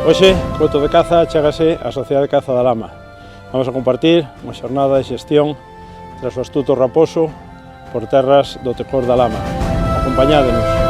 Hoxe, Coto de Caza, chégase a Sociedade de Caza da Lama. Vamos a compartir unha xornada de xestión tras o astuto raposo por terras do Tecor da Lama. Acompañádenos.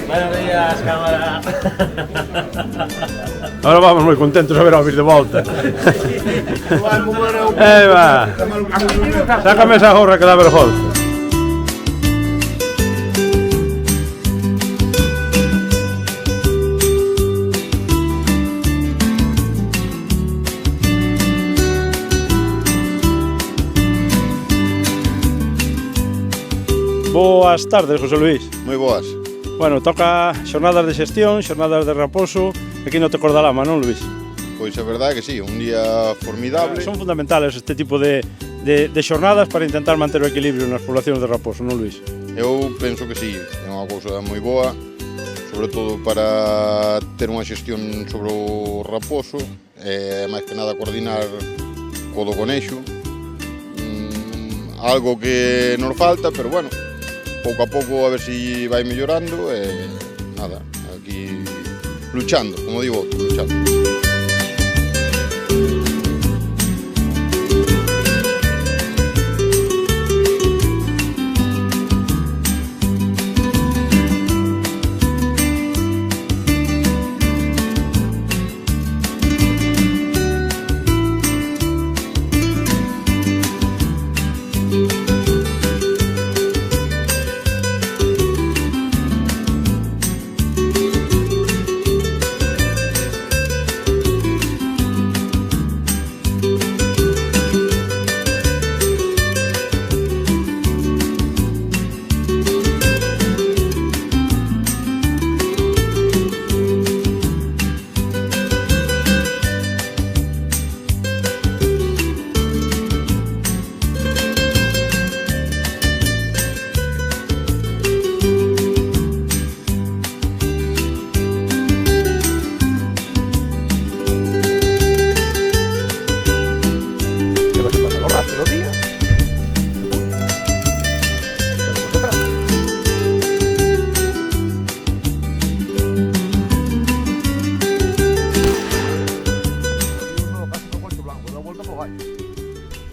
Buenos días, cámara. Ahora vamos moi contentos a ver ao vir de volta. Va! Sácame esa gorra que dá vergonza. Boas tardes, José Luis. Moi boas. Bueno, toca xornadas de xestión, xornadas de raposo, aquí no Tecor da Lama, non, Luis? Pois a verdade é que sí, un día formidable. Son fundamentales este tipo de xornadas para intentar manter o equilibrio nas poblacións de raposo, non, Luis? Eu penso que sí, é unha cousa moi boa, sobre todo para ter unha xestión sobre o raposo, e máis que nada coordinar co do conexo, algo que nos falta, pero bueno, pouco a pouco a ver se vai mellorando e nada, aquí luchando, como digo, luchando.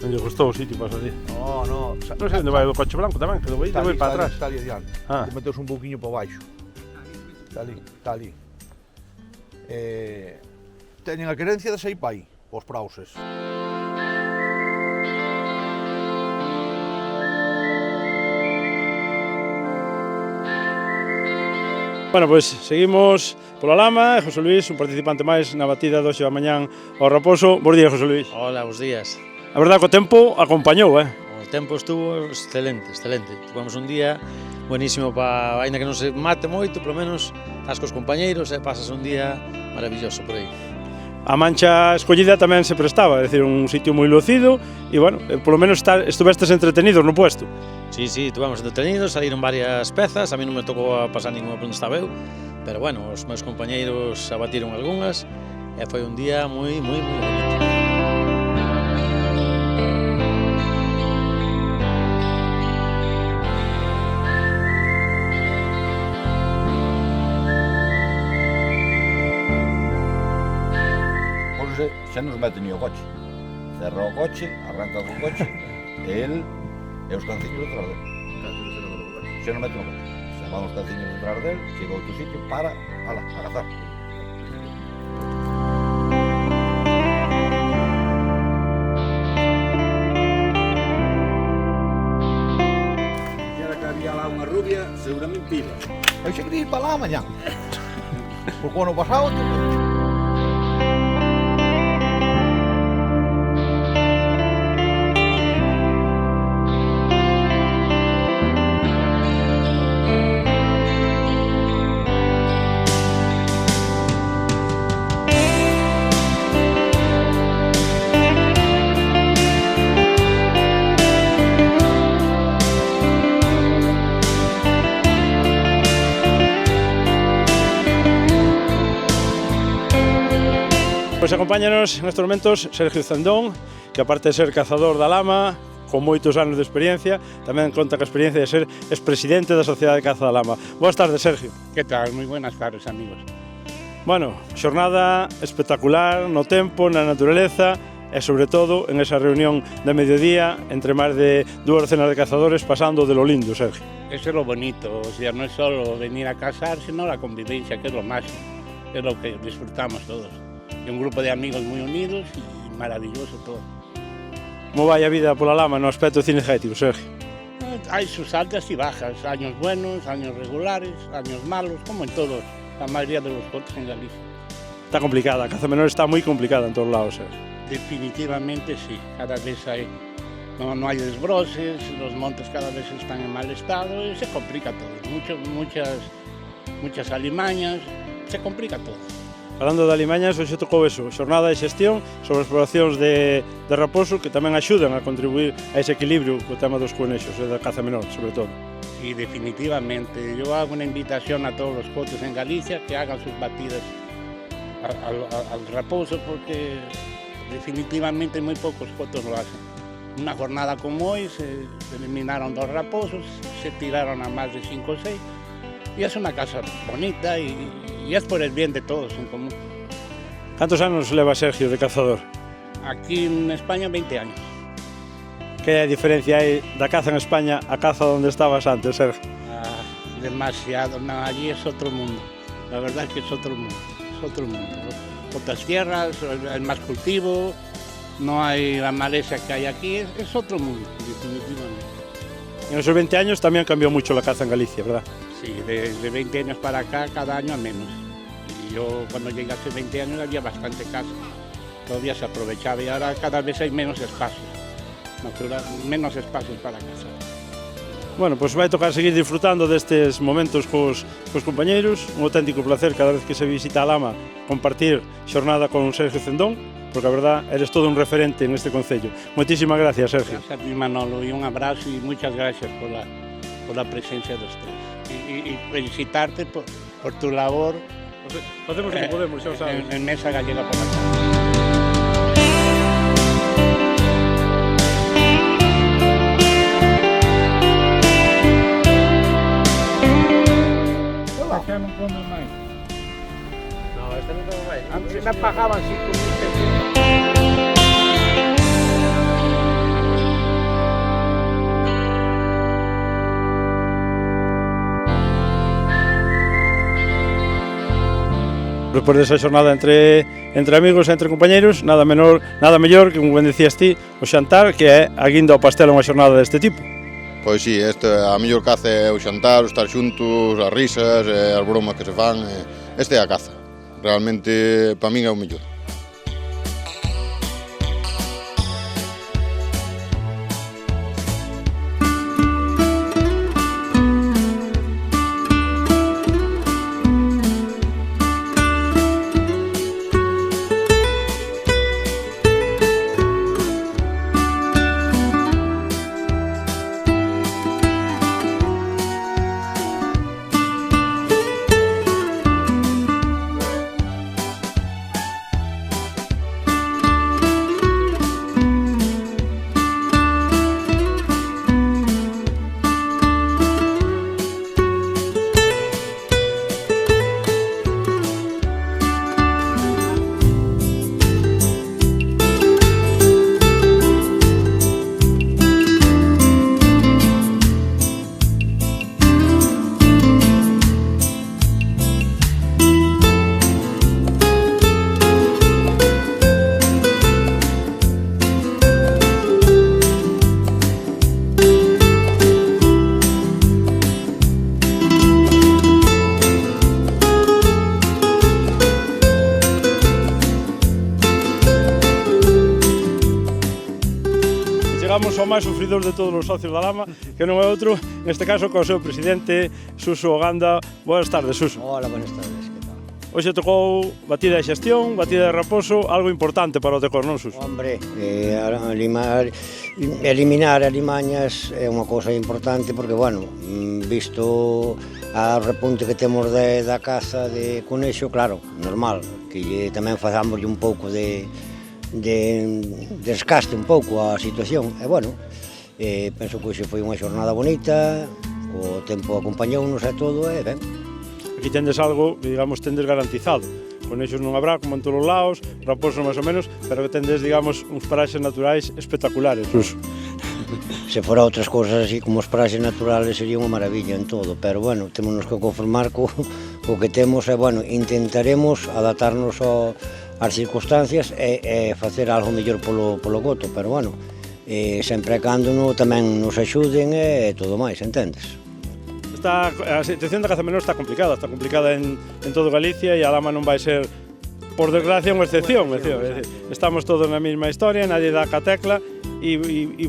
Non lle gustou o sitio para salir. No. Non sei onde vai o coche blanco tamén, que vai para atrás. Está ali adiante. Ah. Meteos un pouquiño para baixo. Está ali. Teñen a querencia de sair para aí, os prauses. Bueno, pois seguimos pola Lama, José Luis, un participante máis na batida de hoxe da mañán ao raposo. Bos días, José Luis. Hola, bos días. A verdade que o tempo acompañou, O tempo estuvo excelente. Tivemos un día buenísimo para, aínda que non se mate moito, polo menos estás cos compañeiros e pasas un día maravilloso por aí. A mancha escollida tamén se prestaba, é dicir, un sitio moi lucido e, bueno, polo menos estuvestes entretenidos no puesto. Sí, estivemos entretenidos, saíron varias pezas, a mí non me tocou a pasar ninguna por onde estaba eu, pero bueno, os meus compañeiros abatiron algunhas e foi un día moi bonito. Xa nos mete ni o coche. Cerra o coche, arranca o coche, e el e os canciños detrás dele. Xa nos mete no coche. Se van os canciños detrás dele, chega a outro sitio, para, ala, a cazar. pila. Eu xa quería ir para lá mañá. Porque o ano pasado... Pois acompáñanos nestes momentos Sergio Cendón, que aparte de ser cazador da lama, con moitos anos de experiencia, tamén conta con a experiencia de ser expresidente da Sociedade de Caza da Lama. Boas tardes, Sergio. ¿Qué tal? Muy buenas tardes, amigos. Bueno, xornada espectacular no tempo, na naturaleza e, sobre todo, en esa reunión de mediodía entre máis de 2 docenas de cazadores pasando de lo lindo, Sergio. Eso es lo bonito, o sea, no es solo venir a cazar, sino la convivencia, que es lo máximo, es lo que disfrutamos todos. Y un grupo de amigos muy unidos y maravilloso todo. Como vai a vida pola lama no aspecto cinegético, Sergio? Hay sus altas y bajas, años buenos, años regulares, años malos, como en todos, la mayoría de los cortes en Galicia. Está complicada, a caza menor está moi complicada en todos lados, Sergio. Definitivamente sí, cada vez hay, no hay desbroses, los montes cada vez están en mal estado y se complica todo. Muchas alimañas, se complica todo. Falando de alimañas, hoxe tocou eso, xornada de xestión sobre as poblacións de raposo que tamén axudan a contribuir a ese equilibrio co tema dos conexos e da caza menor, sobre todo. Sí, definitivamente. Yo hago una invitación a todos los cotos en Galicia que hagan sus batidas al raposo porque definitivamente muy pocos cotos lo hacen. Una jornada como hoy se eliminaron 2 raposos, se tiraron a más de 5 o 6 y es una casa bonita y es por el bien de todos en común. Cantos anos leva Sergio de cazador? Aquí en España 20 años. Que diferencia hai da caza en España a caza onde estabas antes, Sergio? Demasiado, no, allí es otro mundo. La verdad es que es otro mundo, Otras tierras, hay más cultivo, no hay la maleza que hay aquí, es otro mundo, definitivamente. En esos 20 años tamén cambiou mucho la caza en Galicia, ¿verdad? Sí, desde 20 años para acá, cada año a menos. Y yo cuando llegué hace 20 años había bastante caza, todavía se aprovechaba y ahora cada vez hay menos espacios, menos espacios para cazar. Bueno, pois vai tocar seguir disfrutando destes momentos cos compañeiros, un auténtico placer cada vez que se visita a Lama compartir xornada con Sergio Cendón, porque a verdad eres todo un referente en este concello. Moitísimas gracias, Sergio. Gracias a ti, Manolo, y un abrazo y muchas gracias por la presencia de ustedes. Y felicitarte por tu labor Facemos o que podemos, xa o sabes. en Mesa Gallega por la tarde. Ya non come máis. No, este non come máis. Antes me pagaban 5.000 pesos. Despois desa xornada entre amigos e entre compañeiros, nada mellor que, como ben decías ti, o xantar, que é a guinda ao pastel a unha xornada deste tipo. Pois si, a mellor caza é o xantar, o estar xuntos, as risas, as bromas que se fan, este é a caza. Realmente, para min é o mellor. chegamos ao máis sufridor de todos os socios da Lama, que non é outro, neste caso, co seu presidente, Suso Oganda. Boas tardes, Suso. Hola, buenas tardes, que tal? Hoxe tocou batida de xestión, batida de raposo, algo importante para o Tecor, non, Suso? Hombre, eliminar alimañas é unha cousa importante porque, bueno, visto a repunte que temos da caza de conexo, claro, normal, que tamén facámoslle un pouco de desgaste un pouco a situación. E, bueno, penso que hoxe foi unha xornada bonita, o tempo acompañounos e todo, e ben. Aquí tendes algo, digamos, tendes garantizado. Conexos non habrá, como en todos os lados, raposos máis ou menos, pero que tendes, digamos, uns paraxes naturais espectaculares, Suso. Se fora outras cousas así como os paraxes naturales sería unha maravilla en todo, pero bueno, temos que conformar co que temos e, bueno, intentaremos adaptarnos ás circunstancias e facer algo mellor polo goto, pero bueno, sempre cando tamén nos axuden e todo máis, entendes? A situación da caza menor está complicada en todo Galicia e a Lama non vai ser, por desgracia, unha excepción. Estamos todos na mesma historia, nadie dá ca tecla e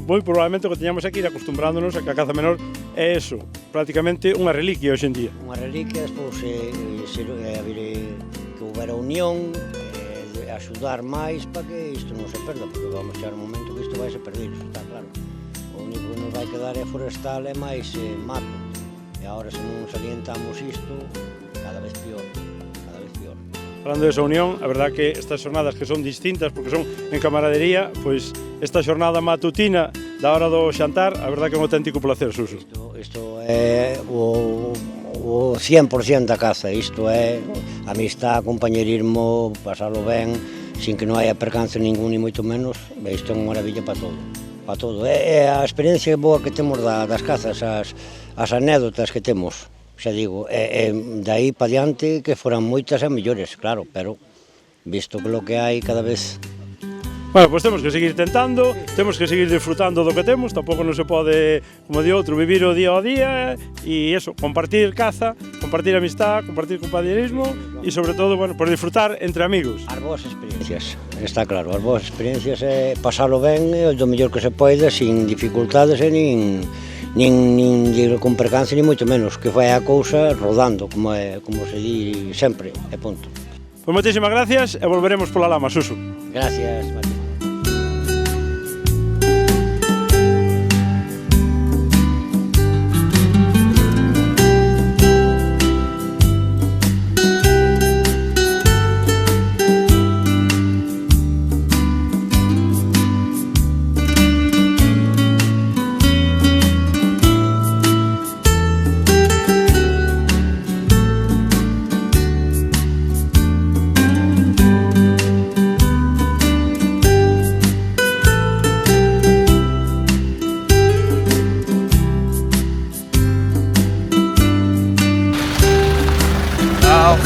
moi probablemente o que teñamos aquí ir acostumbrándonos a que a caza menor é eso, prácticamente unha reliquia hoxe en día. Unha reliquia, despois que houbera unión, axudar máis para que isto non se perda, porque vamos chegar un momento que isto vai se perder, isto está claro. O único que nos vai quedar é forestal e máis mato. E agora, se non salientamos isto, cada vez pior, cada vez pior. Falando desa unión, a verdad que estas xornadas que son distintas, porque son en camaradería, pois esta xornada matutina da hora do xantar, a verdad que é un auténtico placer, Suso. Isto é o 100% da caza, isto é amistad, compañerismo, pasalo ben, sin que non haya percance ningún, ni moito menos, isto é unha maravilla para todo. Para todo. É a experiencia boa que temos das cazas, as anécdotas que temos, xa digo, de aí para diante que foran moitas e mellores, claro, pero visto que lo que hai cada vez. Bueno, pois temos que seguir tentando, temos que seguir disfrutando do que temos, tampouco non se pode, como di outro, vivir o día ao día e eso, compartir caza, compartir amistad, compartir compañerismo e sobre todo, bueno, por disfrutar entre amigos. As boas experiencias, está claro, as boas experiencias é pasalo ben e do mellor que se poida, sin dificultades e nin con percance, ni moito menos, que vai a cousa rodando, como se di sempre, e punto. Pois moitísimas gracias e volveremos pola Lama, Suso. Gracias, Martín.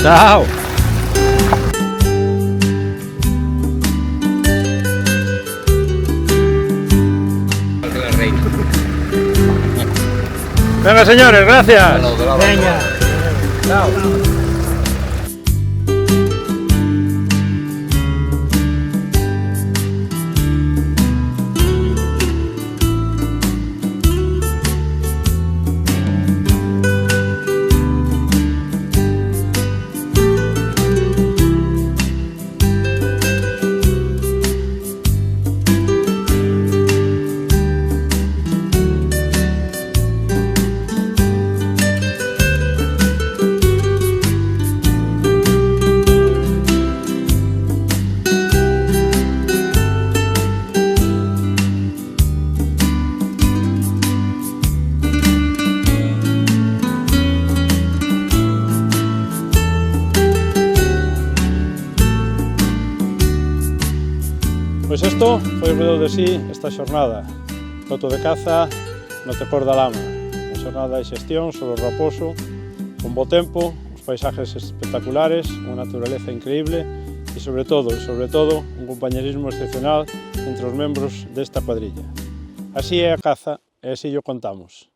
Chao. Venga, señores, gracias. Veña. Chao. Pois isto foi o que deu de sí esta xornada. Coto de caza no Tecor da Lama. Unha xornada de xestión sobre o raposo, con bo tempo, os paisajes espectaculares, unha naturaleza increíble e sobre todo, un compañerismo excepcional entre os membros desta cuadrilla. Así é a caza e así o contamos.